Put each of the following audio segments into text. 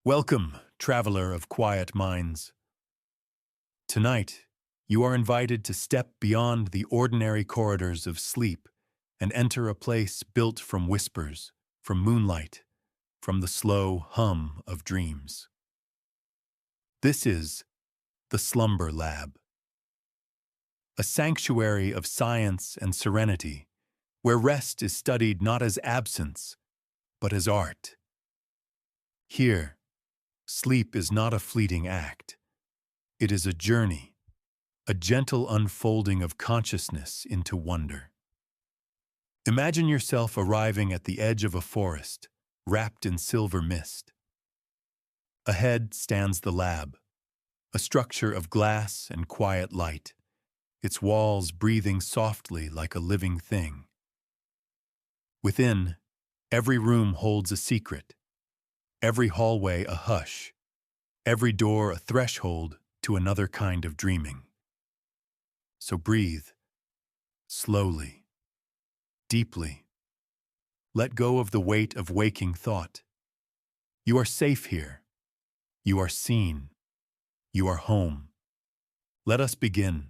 Welcome, traveler of quiet minds. Tonight, you are invited to step beyond the ordinary corridors of sleep and enter a place built from whispers, from moonlight, from the slow hum of dreams. This is the Slumber Lab, a sanctuary of science and serenity, where rest is studied not as absence, but as art. Here, sleep is not a fleeting act. It is a journey, a gentle unfolding of consciousness into wonder. Imagine yourself arriving at the edge of a forest, wrapped in silver mist. Ahead stands the lab, a structure of glass and quiet light, its walls breathing softly like a living thing. Within, every room holds a secret, every hallway a hush, every door a threshold to another kind of dreaming. So breathe, slowly, deeply. Let go of the weight of waking thought. You are safe here. You are seen. You are home. Let us begin.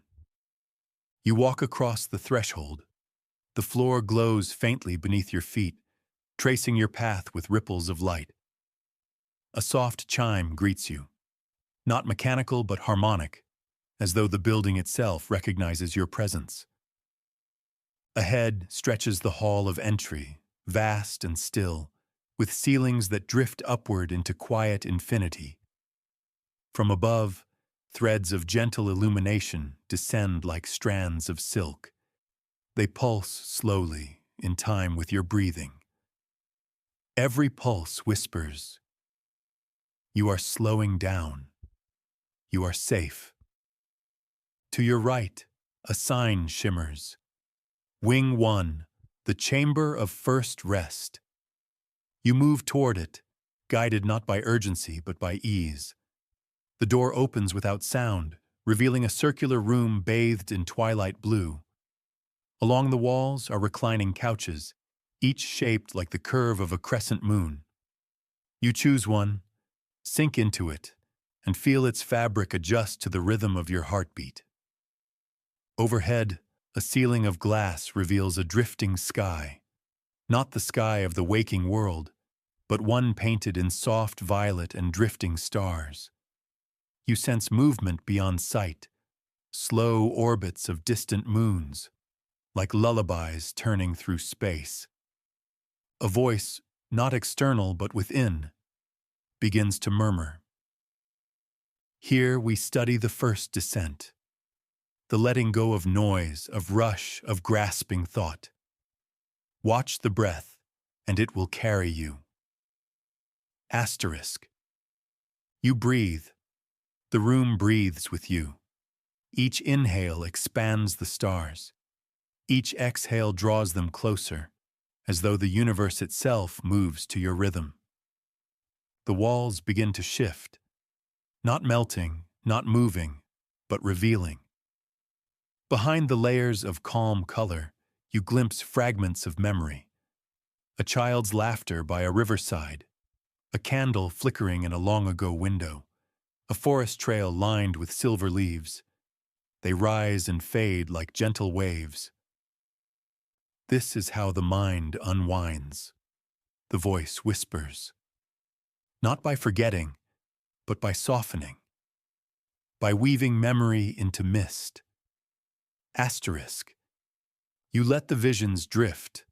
You walk across the threshold. The floor glows faintly beneath your feet, tracing your path with ripples of light. A soft chime greets you, not mechanical but harmonic, as though the building itself recognizes your presence. Ahead stretches the hall of entry, vast and still, with ceilings that drift upward into quiet infinity. From above, threads of gentle illumination descend like strands of silk. They pulse slowly, in time with your breathing. Every pulse whispers, "You are slowing down. You are safe." To your right, a sign shimmers. Wing 1, the chamber of first rest. You move toward it, guided not by urgency but by ease. The door opens without sound, revealing a circular room bathed in twilight blue. Along the walls are reclining couches, each shaped like the curve of a crescent moon. You choose one, sink into it, and feel its fabric adjust to the rhythm of your heartbeat. Overhead, a ceiling of glass reveals a drifting sky, not the sky of the waking world, but one painted in soft violet and drifting stars. You sense movement beyond sight, slow orbits of distant moons, like lullabies turning through space. A voice, not external but within, begins to murmur. Here we study the first descent, the letting go of noise, of rush, of grasping thought. Watch the breath, and it will carry you. Asterisk. You breathe. The room breathes with you. Each inhale expands the stars. Each exhale draws them closer, as though the universe itself moves to your rhythm. The walls begin to shift, not melting, not moving, but revealing. Behind the layers of calm color, you glimpse fragments of memory. A child's laughter by a riverside, a candle flickering in a long-ago window, a forest trail lined with silver leaves. They rise and fade like gentle waves. This is how the mind unwinds. The voice whispers. Not by forgetting, but by softening. By weaving memory into mist. Asterisk. You let the visions drift.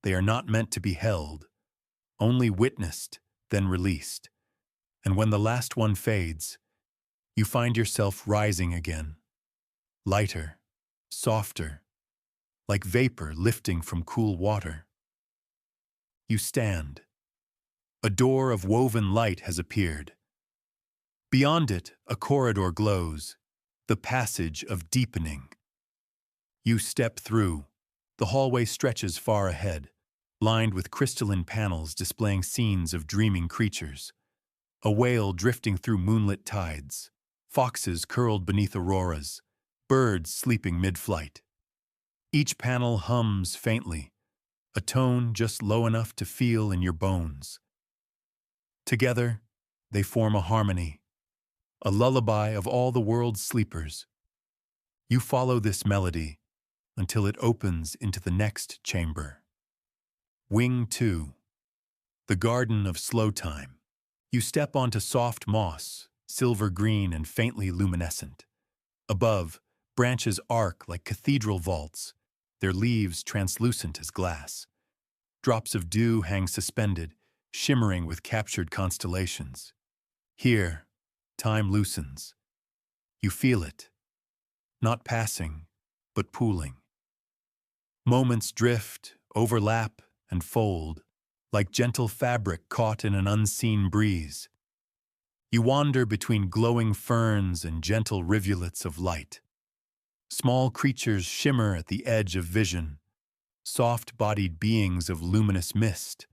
They are not meant to be held, only witnessed, then released. And when the last one fades, you find yourself rising again. Lighter, softer, like vapor lifting from cool water. You stand. A door of woven light has appeared. Beyond it, a corridor glows, the passage of deepening. You step through. The hallway stretches far ahead, lined with crystalline panels displaying scenes of dreaming creatures. A whale drifting through moonlit tides, foxes curled beneath auroras, birds sleeping mid-flight. Each panel hums faintly, a tone just low enough to feel in your bones. Together, They form a harmony, a lullaby of all the world's sleepers. You follow this melody until it opens into the next chamber. Wing 2. The Garden of Slow Time. You step onto soft moss, silver green and faintly luminescent. Above, branches arc like cathedral vaults, their leaves translucent as glass. Drops of dew hang suspended, shimmering with captured constellations. Here, time loosens. You feel it, not passing, but pooling. Moments drift, overlap, and fold, like gentle fabric caught in an unseen breeze. You wander between glowing ferns and gentle rivulets of light. Small creatures shimmer at the edge of vision, soft-bodied beings of luminous mist,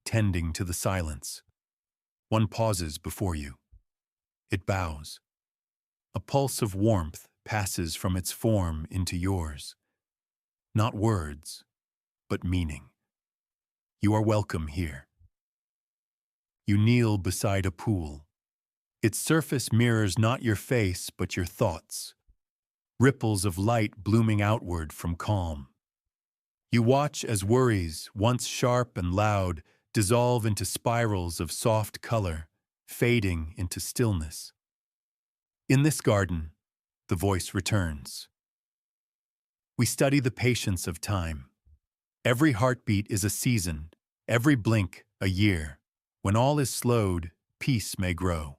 tending to the silence. One pauses before you. It bows. A pulse of warmth passes from its form into yours. Not words, but meaning. You are welcome here. You kneel beside a pool. Its surface mirrors not your face, but your thoughts. Ripples of light blooming outward from calm. You watch as worries, once sharp and loud, dissolve into spirals of soft color, fading into stillness. In this garden, the voice returns. We study the patience of time. Every heartbeat is a season, every blink a year. When all is slowed, peace may grow.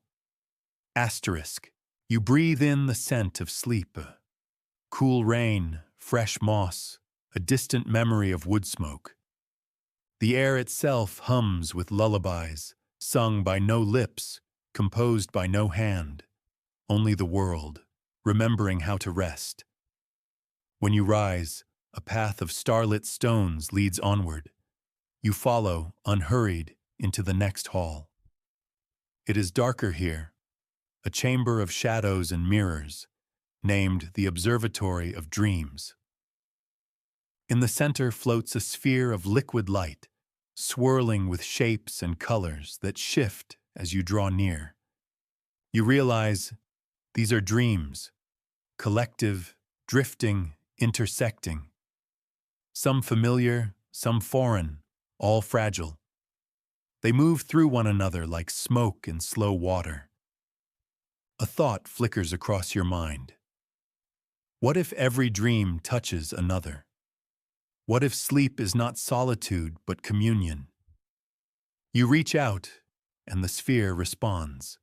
Asterisk. You breathe in the scent of sleep. Cool rain, fresh moss, a distant memory of wood smoke. The air itself hums with lullabies, sung by no lips, composed by no hand. Only the world, remembering how to rest. When you rise, a path of starlit stones leads onward. You follow, unhurried, into the next hall. It is darker here, a chamber of shadows and mirrors, named the Observatory of Dreams. In the center floats a sphere of liquid light, swirling with shapes and colors that shift as you draw near. You realize these are dreams, collective, drifting, intersecting. Some familiar, some foreign, all fragile. They move through one another like smoke in slow water. A thought flickers across your mind. What if every dream touches another? What if sleep is not solitude but communion? You reach out, and the sphere responds.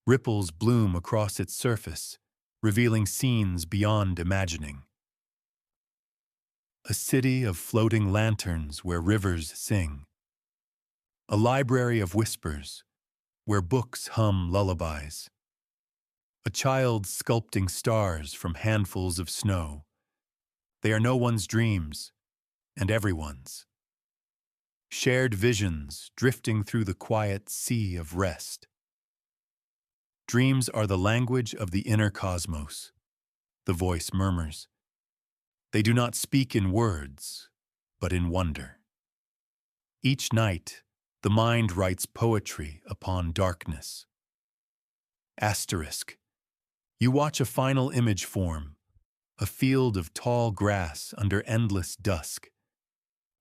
Ripples bloom across its surface, revealing scenes beyond imagining. A city of floating lanterns where rivers sing. A library of whispers, where books hum lullabies. A child sculpting stars from handfuls of snow. They are no one's dreams, and everyone's. Shared visions drifting through the quiet sea of rest. Dreams are the language of the inner cosmos, the voice murmurs. They do not speak in words, but in wonder. Each night, the mind writes poetry upon darkness. Asterisk. You watch a final image form, a field of tall grass under endless dusk.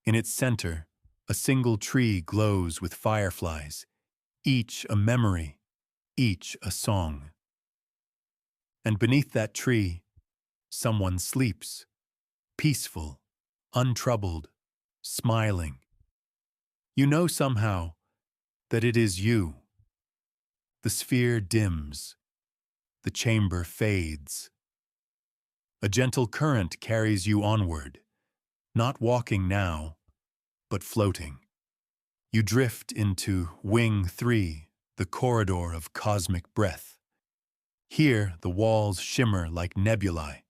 In its center, a single tree glows with fireflies, each a memory, each a song. And beneath that tree, someone sleeps, peaceful, untroubled, smiling. You know somehow that it is you. The sphere dims. The chamber fades. A gentle current carries you onward, not walking now, but floating. You drift into Wing 3, the corridor of cosmic breath. Here the walls shimmer like nebulae,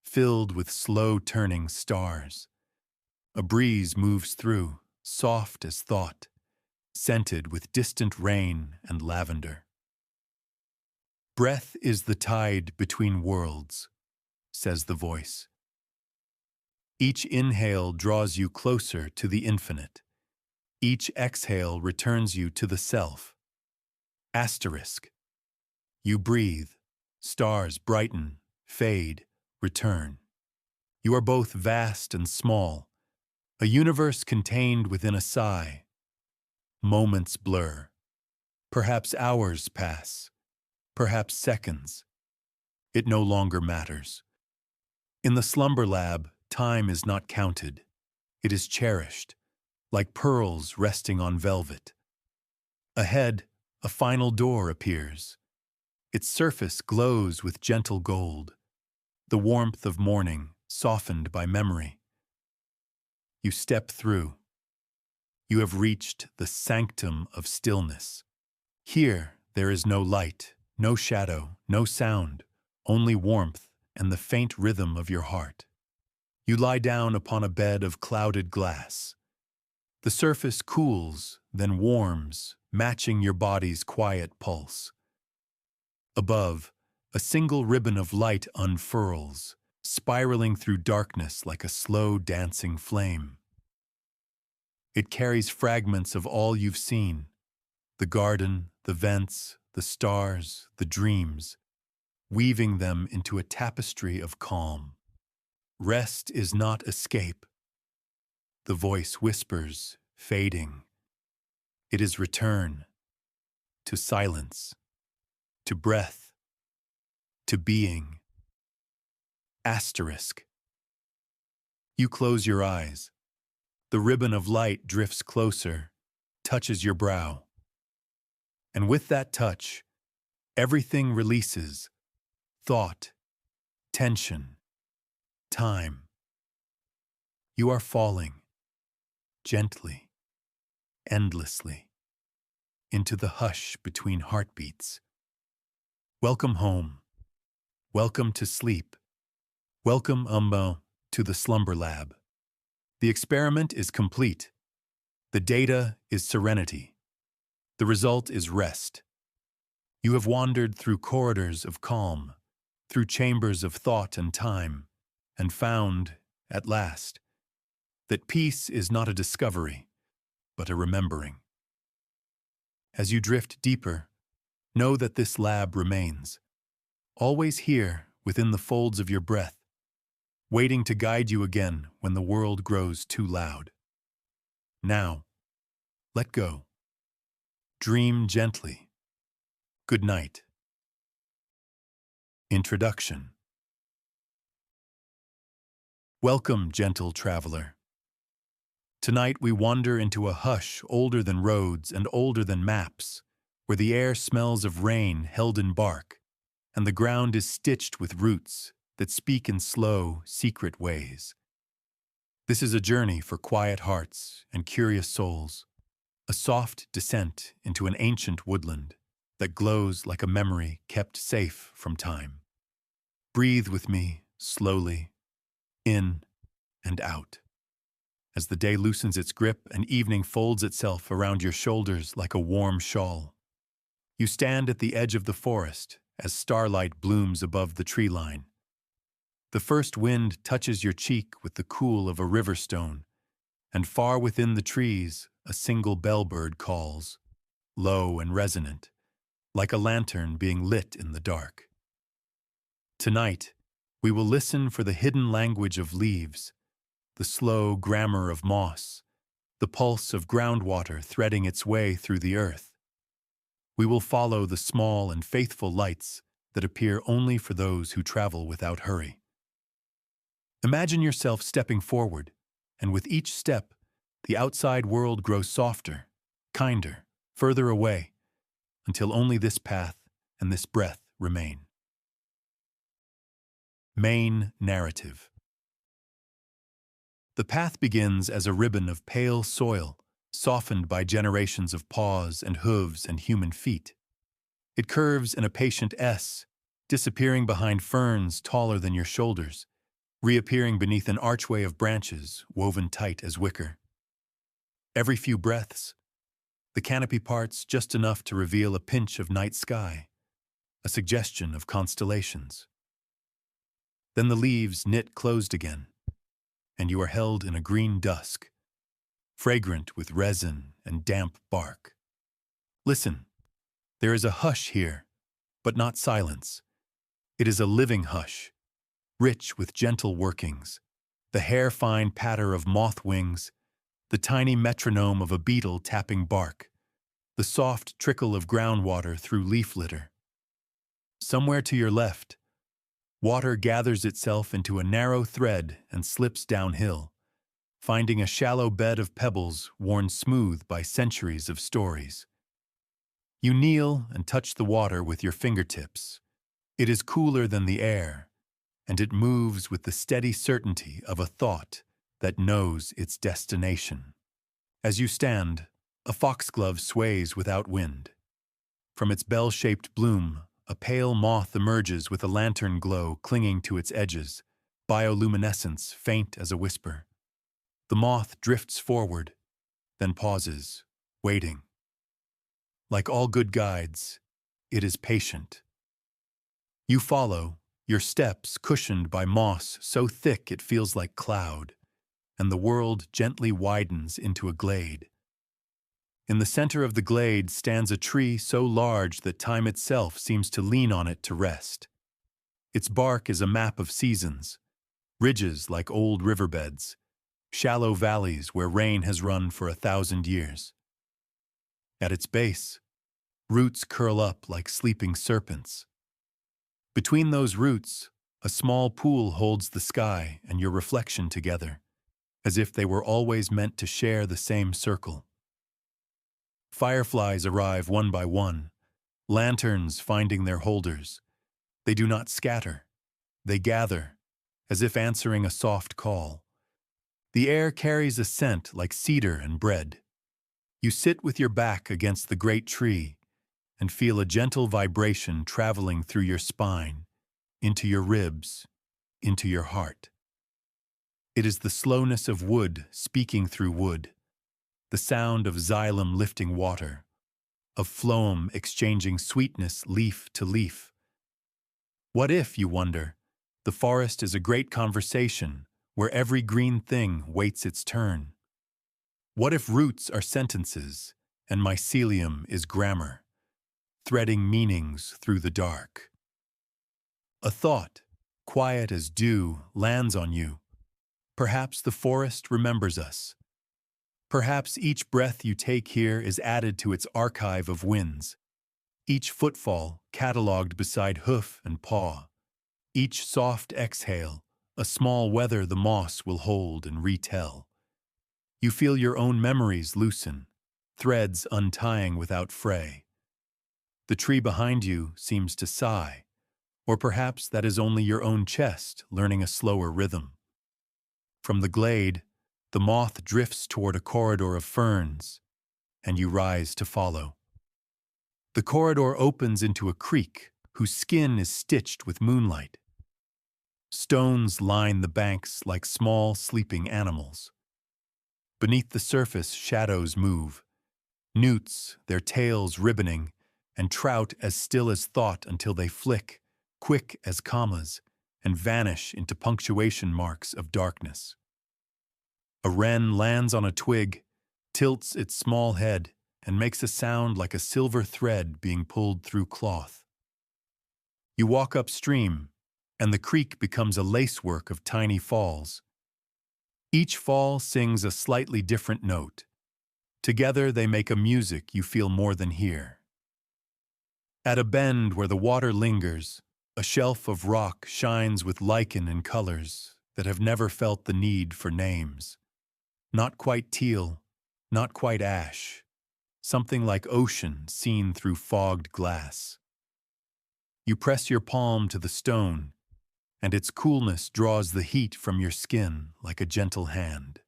filled with slow-turning stars. A breeze moves through, soft as thought, scented with distant rain and lavender. Breath is the tide between worlds, says the voice. Each inhale draws you closer to the infinite. Each exhale returns you to the self. Asterisk. You breathe. Stars brighten, fade, return. You are both vast and small, a universe contained within a sigh. Moments blur. Perhaps hours pass. Perhaps seconds. It no longer matters. In the slumber lab, time is not counted. It is cherished, like pearls resting on velvet. Ahead, a final door appears. Its surface glows with gentle gold, the warmth of morning softened by memory. You step through. You have reached the sanctum of stillness. Here, there is no light, no shadow, no sound, only warmth and the faint rhythm of your heart. You lie down upon a bed of clouded glass. The surface cools, then warms, matching your body's quiet pulse. Above, a single ribbon of light unfurls, spiraling through darkness like a slow dancing flame. It carries fragments of all you've seen: the garden, the vents, the stars, the dreams, weaving them into a tapestry of calm. Rest is not escape. The voice whispers, fading. It is return to silence, to breath, to being. Asterisk. You close your eyes. The ribbon of light drifts closer, touches your brow. And with that touch, everything releases: thought, tension, time. You are falling, gently, endlessly, into the hush between heartbeats. Welcome home. Welcome to sleep. Welcome, to the slumber lab. The experiment is complete. The data is serenity. The result is rest. You have wandered through corridors of calm, through chambers of thought and time, and found, at last, that peace is not a discovery, but a remembering. As you drift deeper, know that this lab remains, always here within the folds of your breath, waiting to guide you again when the world grows too loud. Now, let go. Dream gently. Good night. Introduction. Welcome, gentle traveler. Tonight we wander into a hush older than roads and older than maps, where the air smells of rain held in bark, and the ground is stitched with roots that speak in slow, secret ways. This is a journey for quiet hearts and curious souls, a soft descent into an ancient woodland that glows like a memory kept safe from time. Breathe with me, slowly, in and out, as the day loosens its grip and evening folds itself around your shoulders like a warm shawl. You stand at the edge of the forest as starlight blooms above the tree line. The first wind touches your cheek with the cool of a river stone, and far within the trees a single bellbird calls, low and resonant, like a lantern being lit in the dark. Tonight, we will listen for the hidden language of leaves, the slow grammar of moss, the pulse of groundwater threading its way through the earth. We will follow the small and faithful lights that appear only for those who travel without hurry. Imagine yourself stepping forward, and with each step, the outside world grows softer, kinder, further away, until only this path and this breath remain. Main narrative. The path begins as a ribbon of pale soil, softened by generations of paws and hooves and human feet. It curves in a patient S, disappearing behind ferns taller than your shoulders, reappearing beneath an archway of branches woven tight as wicker. Every few breaths, the canopy parts just enough to reveal a pinch of night sky, a suggestion of constellations. Then the leaves knit closed again, and you are held in a green dusk, fragrant with resin and damp bark. Listen, There is a hush here, but not silence. It is a living hush, rich with gentle workings, the hair-fine patter of moth wings, the tiny metronome of a beetle tapping bark, the soft trickle of groundwater through leaf litter. Somewhere to your left, water gathers itself into a narrow thread and slips downhill, finding a shallow bed of pebbles worn smooth by centuries of stories. You kneel and touch the water with your fingertips. It is cooler than the air, and it moves with the steady certainty of a thought that knows its destination. As you stand, a foxglove sways without wind. From its bell-shaped bloom, a pale moth emerges with a lantern glow clinging to its edges, bioluminescence faint as a whisper. The moth drifts forward, then pauses, waiting. Like all good guides, it is patient. You follow, your steps cushioned by moss so thick it feels like cloud, and the world gently widens into a glade. In the center of the glade stands a tree so large that time itself seems to lean on it to rest. Its bark is a map of seasons, ridges like old riverbeds, shallow valleys where rain has run for 1,000 years. At its base, roots curl up like sleeping serpents. Between those roots, a small pool holds the sky and your reflection together, as if they were always meant to share the same circle. Fireflies arrive one by one, lanterns finding their holders. They do not scatter. They gather, as if answering a soft call. The air carries a scent like cedar and bread. You sit with your back against the great tree and feel a gentle vibration traveling through your spine, into your ribs, into your heart. It is the slowness of wood speaking through wood, the sound of xylem lifting water, of phloem exchanging sweetness leaf to leaf. What if, you wonder, the forest is a great conversation where every green thing waits its turn? What if roots are sentences and mycelium is grammar, threading meanings through the dark? A thought, quiet as dew, lands on you. Perhaps the forest remembers us. Perhaps each breath you take here is added to its archive of winds, each footfall catalogued beside hoof and paw, each soft exhale, a small weather the moss will hold and retell. You feel your own memories loosen, threads untying without fray. The tree behind you seems to sigh, or perhaps that is only your own chest learning a slower rhythm. From the glade, the moth drifts toward a corridor of ferns, and you rise to follow. The corridor opens into a creek whose skin is stitched with moonlight. Stones line the banks like small sleeping animals. Beneath the surface, shadows move, newts, their tails ribboning, and trout as still as thought until they flick, quick as commas, and vanish into punctuation marks of darkness. A wren lands on a twig, tilts its small head, and makes a sound like a silver thread being pulled through cloth. You walk upstream, and the creek becomes a lacework of tiny falls. Each fall sings a slightly different note. Together they make a music you feel more than hear. At a bend where the water lingers, a shelf of rock shines with lichen and colors that have never felt the need for names. Not quite teal, not quite ash, something like ocean seen through fogged glass. You press your palm to the stone, and its coolness draws the heat from your skin like a gentle hand.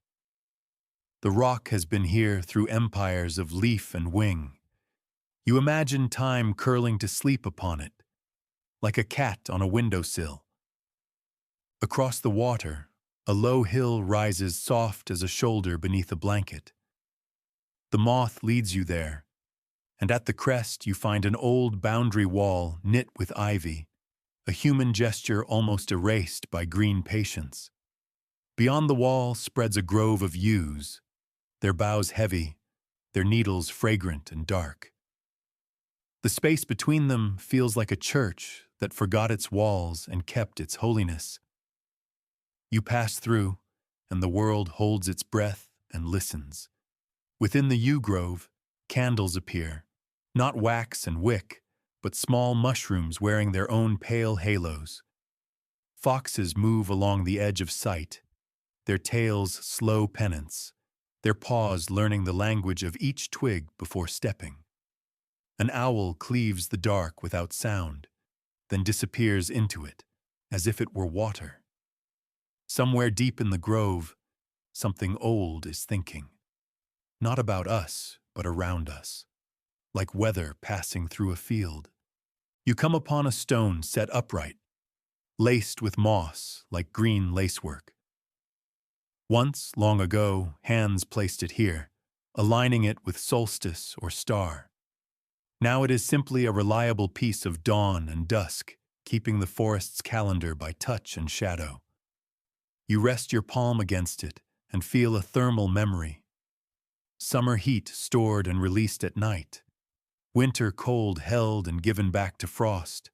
The rock has been here through empires of leaf and wing. You imagine time curling to sleep upon it, like a cat on a windowsill. Across the water, a low hill rises soft as a shoulder beneath a blanket. The moth leads you there, and at the crest you find an old boundary wall knit with ivy, a human gesture almost erased by green patience. Beyond the wall spreads a grove of yews, their boughs heavy, their needles fragrant and dark. The space between them feels like a church that forgot its walls and kept its holiness. You pass through, and the world holds its breath and listens. Within the yew grove, candles appear, not wax and wick, but small mushrooms wearing their own pale halos. Foxes move along the edge of sight, their tails slow penance, their paws learning the language of each twig before stepping. An owl cleaves the dark without sound, then disappears into it, as if it were water. Somewhere deep in the grove, something old is thinking. Not about us, but around us, like weather passing through a field. You come upon a stone set upright, laced with moss like green lacework. Once, long ago, hands placed it here, aligning it with solstice or star. Now it is simply a reliable piece of dawn and dusk, keeping the forest's calendar by touch and shadow. You rest your palm against it and feel a thermal memory. Summer heat stored and released at night. Winter cold held and given back to frost.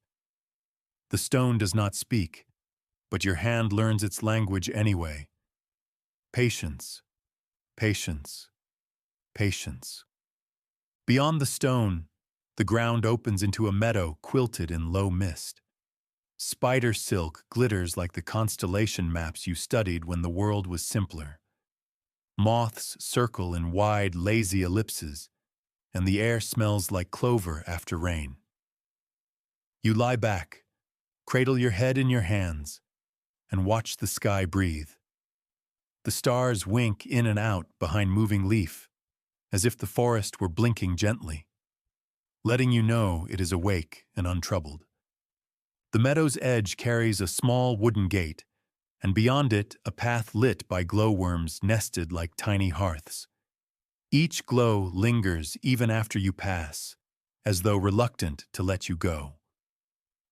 The stone does not speak, but your hand learns its language anyway. Patience, patience, patience. Beyond the stone, the ground opens into a meadow quilted in low mist. Spider silk glitters like the constellation maps you studied when the world was simpler. Moths circle in wide, lazy ellipses, and the air smells like clover after rain. You lie back, cradle your head in your hands, and watch the sky breathe. The stars wink in and out behind moving leaf, as if the forest were blinking gently, letting you know it is awake and untroubled. The meadow's edge carries a small wooden gate, and beyond it a path lit by glowworms nested like tiny hearths. Each glow lingers even after you pass, as though reluctant to let you go.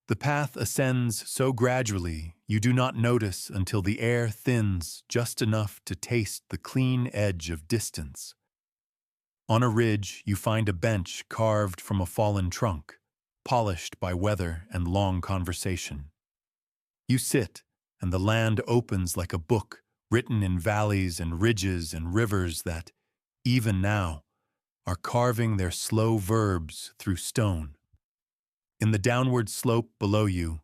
The path ascends so gradually you do not notice until the air thins just enough to taste the clean edge of distance. On a ridge, you find a bench carved from a fallen trunk, polished by weather and long conversation. You sit, and the land opens like a book written in valleys and ridges and rivers that, even now, are carving their slow verbs through stone. In the downward slope below you,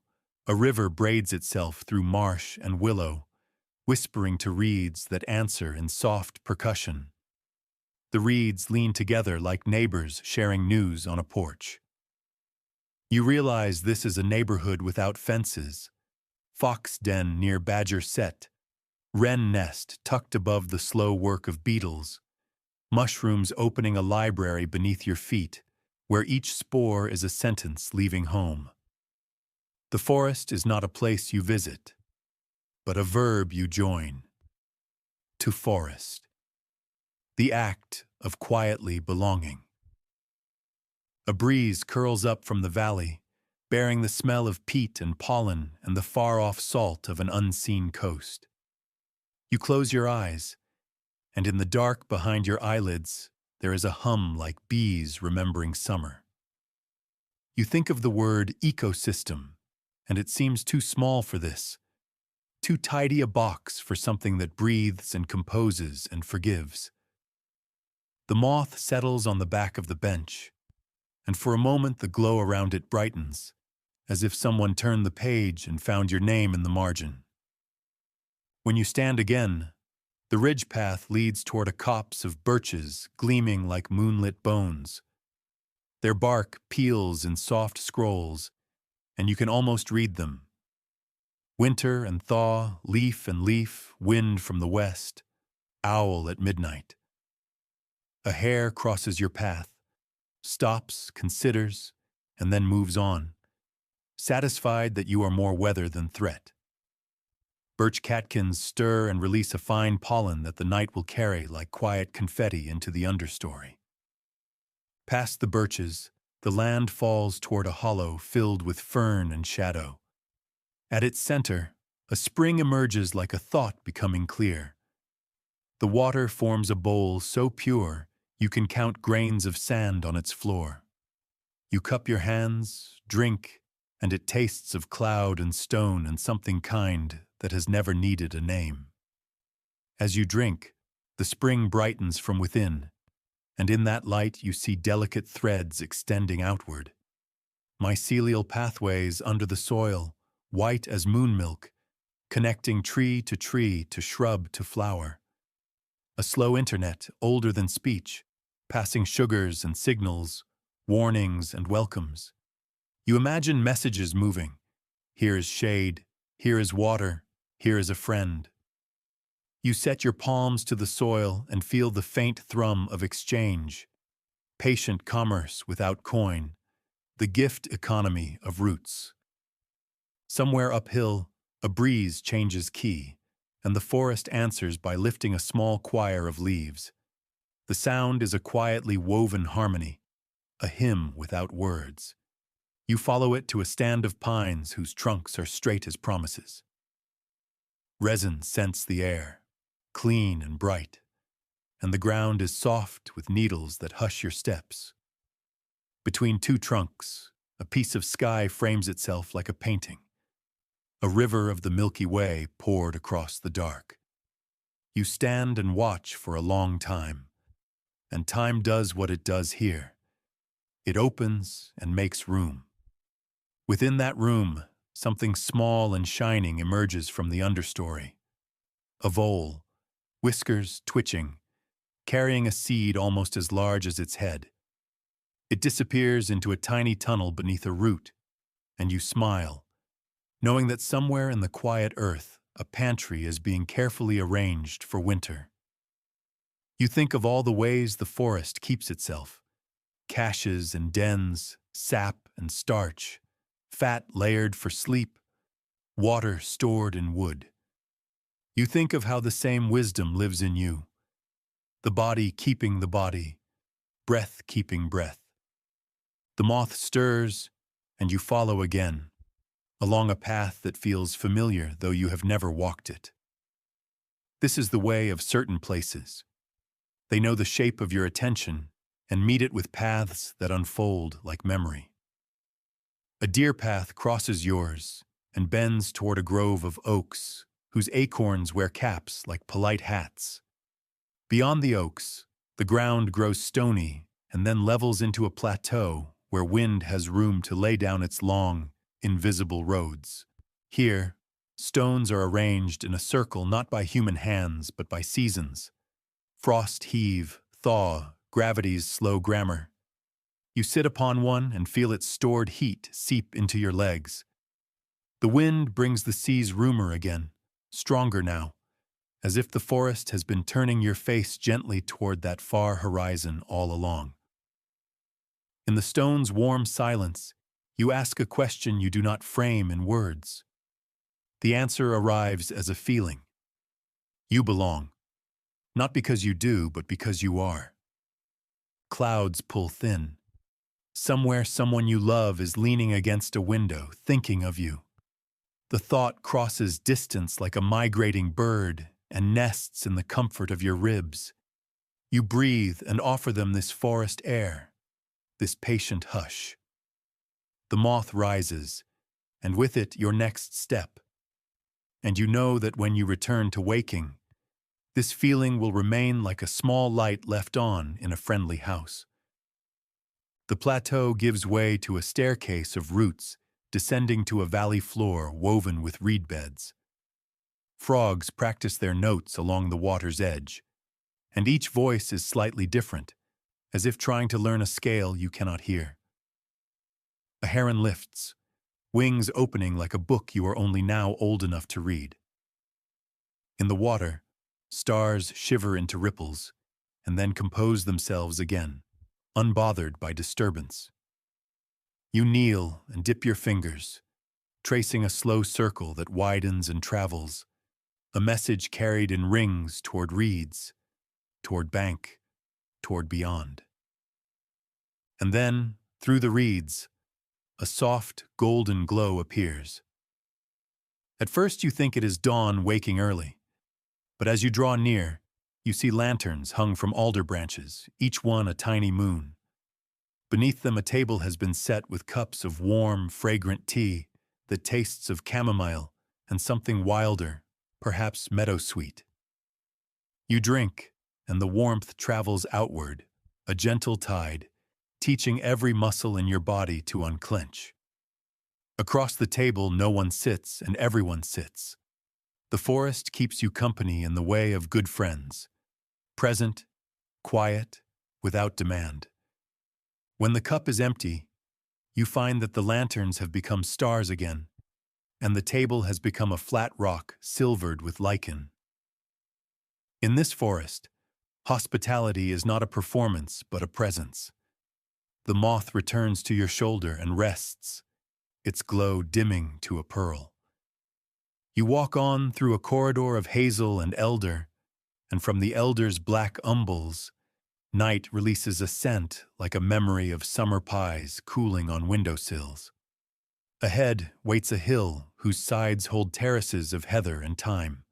a river braids itself through marsh and willow, whispering to reeds that answer in soft percussion. The reeds lean together like neighbors sharing news on a porch. You realize this is a neighborhood without fences. Fox den near badger set, wren nest tucked above the slow work of beetles, mushrooms opening a library beneath your feet, where each spore is a sentence leaving home. The forest is not a place you visit, but a verb you join. To forest. The act of quietly belonging. A breeze curls up from the valley, bearing the smell of peat and pollen and the far-off salt of an unseen coast. You close your eyes, and in the dark behind your eyelids, there is a hum like bees remembering summer. You think of the word ecosystem, and it seems too small for this, too tidy a box for something that breathes and composes and forgives. The moth settles on the back of the bench, and for a moment the glow around it brightens, as if someone turned the page and found your name in the margin. When you stand again, the ridge path leads toward a copse of birches gleaming like moonlit bones. Their bark peels in soft scrolls, and you can almost read them. Winter and thaw, leaf and leaf, wind from the west, owl at midnight. A hare crosses your path, stops, considers, and then moves on, satisfied that you are more weather than threat. Birch catkins stir and release a fine pollen that the night will carry like quiet confetti into the understory. Past the birches, the land falls toward a hollow filled with fern and shadow. At its center, a spring emerges like a thought becoming clear. The water forms a bowl so pure you can count grains of sand on its floor. You cup your hands, drink, and it tastes of cloud and stone and something kind that has never needed a name. As you drink, the spring brightens from within, and in that light you see delicate threads extending outward. Mycelial pathways under the soil, white as moon milk, connecting tree to shrub to flower. A slow internet, older than speech, passing sugars and signals, warnings and welcomes. You imagine messages moving. Here is shade, here is water, here is a friend. You set your palms to the soil and feel the faint thrum of exchange. Patient commerce without coin, the gift economy of roots. Somewhere uphill, a breeze changes key, and the forest answers by lifting a small choir of leaves. The sound is a quietly woven harmony, a hymn without words. You follow it to a stand of pines whose trunks are straight as promises. Resin scents the air, clean and bright, and the ground is soft with needles that hush your steps. Between two trunks, a piece of sky frames itself like a painting. A river of the Milky Way poured across the dark. You stand and watch for a long time, and time does what it does here. It opens and makes room. Within that room, something small and shining emerges from the understory. A vole, whiskers twitching, carrying a seed almost as large as its head. It disappears into a tiny tunnel beneath a root, and you smile, knowing that somewhere in the quiet earth, a pantry is being carefully arranged for winter. You think of all the ways the forest keeps itself. Caches and dens, sap and starch, fat layered for sleep, water stored in wood. You think of how the same wisdom lives in you. The body keeping the body, breath keeping breath. The moth stirs, and you follow again, along a path that feels familiar though you have never walked it. This is the way of certain places. They know the shape of your attention and meet it with paths that unfold like memory. A deer path crosses yours and bends toward a grove of oaks whose acorns wear caps like polite hats. Beyond the oaks, the ground grows stony and then levels into a plateau where wind has room to lay down its long, invisible roads. Here, stones are arranged in a circle not by human hands but by seasons. Frost heave, thaw, gravity's slow grammar. You sit upon one and feel its stored heat seep into your legs. The wind brings the sea's rumor again, stronger now, as if the forest has been turning your face gently toward that far horizon all along. In the stone's warm silence, you ask a question you do not frame in words. The answer arrives as a feeling. You belong, not because you do, but because you are. Clouds pull thin. Somewhere someone you love is leaning against a window, thinking of you. The thought crosses distance like a migrating bird and nests in the comfort of your ribs. You breathe and offer them this forest air, this patient hush. The moth rises, and with it your next step. And you know that when you return to waking, this feeling will remain like a small light left on in a friendly house. The plateau gives way to a staircase of roots descending to a valley floor woven with reed beds. Frogs practice their notes along the water's edge, and each voice is slightly different, as if trying to learn a scale you cannot hear. A heron lifts, wings opening like a book you are only now old enough to read. In the water, stars shiver into ripples, and then compose themselves again, unbothered by disturbance. You kneel and dip your fingers, tracing a slow circle that widens and travels, a message carried in rings toward reeds, toward bank, toward beyond. And then, through the reeds, a soft, golden glow appears. At first you think it is dawn waking early, but as you draw near, you see lanterns hung from alder branches, each one a tiny moon. Beneath them a table has been set with cups of warm, fragrant tea that tastes of chamomile and something wilder, perhaps meadowsweet. You drink, and the warmth travels outward, a gentle tide, teaching every muscle in your body to unclench. Across the table no one sits and everyone sits. The forest keeps you company in the way of good friends, present, quiet, without demand. When the cup is empty, you find that the lanterns have become stars again, and the table has become a flat rock silvered with lichen. In this forest, hospitality is not a performance but a presence. The moth returns to your shoulder and rests, its glow dimming to a pearl. You walk on through a corridor of hazel and elder, and from the elder's black umbels, night releases a scent like a memory of summer pies cooling on windowsills. Ahead waits a hill whose sides hold terraces of heather and thyme.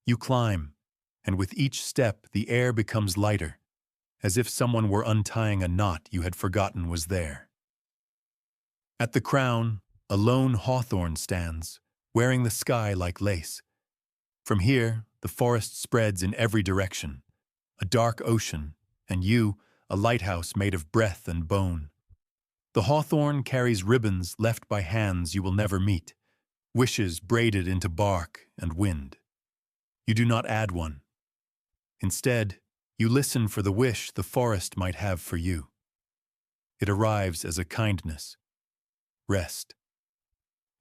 You climb, and with each step the air becomes lighter, as if someone were untying a knot you had forgotten was there. At the crown, a lone hawthorn stands, wearing the sky like lace. From here, the forest spreads in every direction, a dark ocean, and you, a lighthouse made of breath and bone. The hawthorn carries ribbons left by hands you will never meet, wishes braided into bark and wind. You do not add one. Instead, you listen for the wish the forest might have for you. It arrives as a kindness. Rest.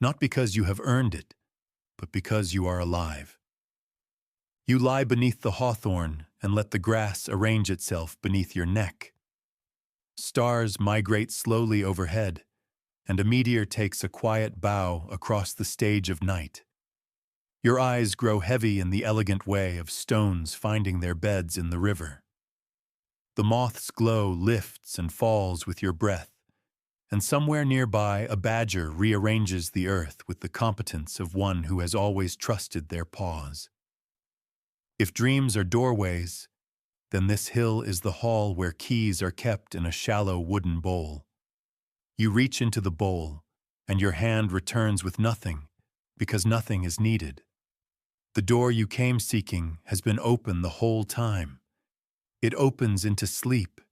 Not because you have earned it, but because you are alive. You lie beneath the hawthorn and let the grass arrange itself beneath your neck. Stars migrate slowly overhead, and a meteor takes a quiet bow across the stage of night. Your eyes grow heavy in the elegant way of stones finding their beds in the river. The moth's glow lifts and falls with your breath, and somewhere nearby a badger rearranges the earth with the competence of one who has always trusted their paws. If dreams are doorways, then this hill is the hall where keys are kept in a shallow wooden bowl. You reach into the bowl, and your hand returns with nothing, because nothing is needed. The door you came seeking has been open the whole time. It opens into sleep,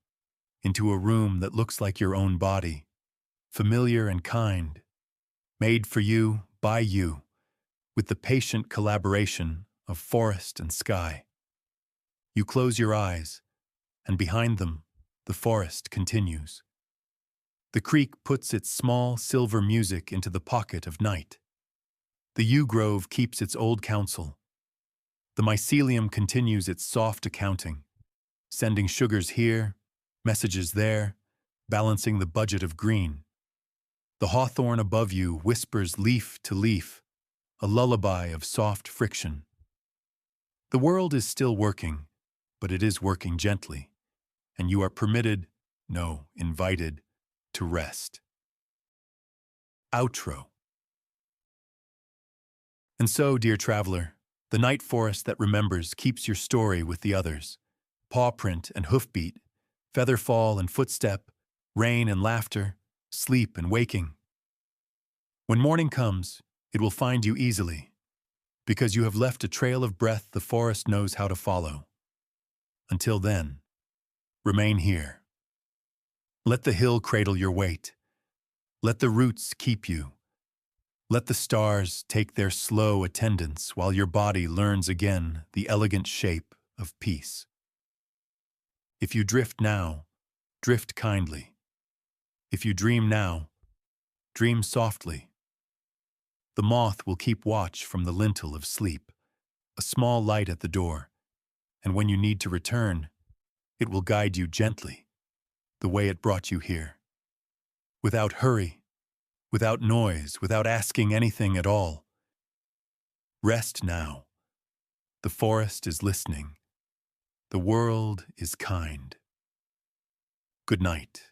into a room that looks like your own body, familiar and kind, made for you by you, with the patient collaboration of forest and sky. You close your eyes, and behind them, the forest continues. The creek puts its small silver music into the pocket of night. The yew grove keeps its old counsel. The mycelium continues its soft accounting, sending sugars here, messages there, balancing the budget of green. The hawthorn above you whispers leaf to leaf, a lullaby of soft friction. The world is still working, but it is working gently, and you are permitted, no, invited, to rest. Outro. And so, dear traveler, the night forest that remembers keeps your story with the others. Paw print and hoofbeat, feather fall and footstep, rain and laughter, sleep and waking. When morning comes, it will find you easily, because you have left a trail of breath the forest knows how to follow. Until then, remain here. Let the hill cradle your weight. Let the roots keep you. Let the stars take their slow attendance while your body learns again the elegant shape of peace. If you drift now, drift kindly. If you dream now, dream softly. The moth will keep watch from the lintel of sleep, a small light at the door, and when you need to return, it will guide you gently, the way it brought you here. Without hurry, without noise, without asking anything at all. Rest now. The forest is listening. The world is kind. Good night.